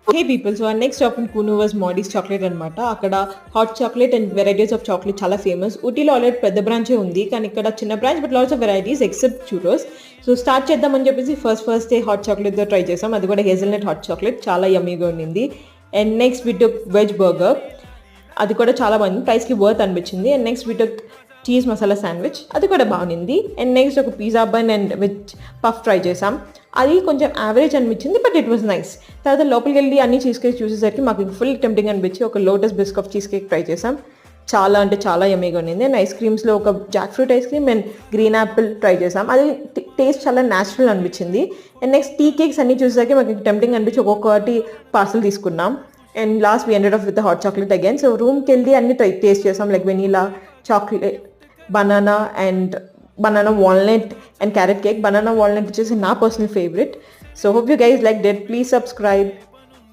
Hey people, so our next stop in Kunu was Modi's Chocolate అనమాట. అక్కడ hot chocolate and varieties of chocolate చాలా famous. ఊటీలో already పెద్ద బ్రాంచే ఉంది, కానీ ఇక్కడ చిన్న branch but lots of varieties except churros. So start చేద్దామని చెప్పేసి ఫస్ట్ డే హాట్ చాక్లెట్తో ట్రై చేసాం. అది కూడా హేజల్నట్ హాట్ చాక్లెట్ చాలా యమ్మీగా ఉండింది. And next we took veg burger, అది కూడా చాలా బాగుంది, ప్రైస్కి వర్త్ అనిపించింది. And next we took cheese masala sandwich, అది కూడా బాగుంది. అండ్ నెక్స్ట్ ఒక pizza bun and with puff try చేసాం, అది కొంచెం యావరేజ్ అనిపించింది బట్ ఇట్ వాజ్ నైస్. తర్వాత లోపలికి వెళ్ళి అన్ని చీజ్ కేక్ చూసేసరికి మాకు ఫుల్ టెంప్టింగ్ అనిపించి ఒక Lotus Biscoff cheesecake try చేసాం, చాలా అంటే చాలా యమ్మీగా ఉండింది. అండ్ ఐస్ క్రీమ్స్లో ఒక Jack fruit ice cream and green Apple try చేసాం, అది టేస్ట్ చాలా న్యాచురల్ అనిపించింది. అండ్ నెక్స్ట్ టీ కేక్స్ అన్ని చూసేసరికి మాకు టెంప్టింగ్ అనిపించి ఒక్కొక్కటి పార్సల్ తీసుకున్నాం. And last we ended off with hot chocolate again. So రూమ్కి వెళ్ళి అన్ని టేస్ట్ చేసాం, like vanilla, chocolate, banana and banana walnut and carrot cake. Banana walnut which is my personal favorite. So hope you guys liked it. Please subscribe.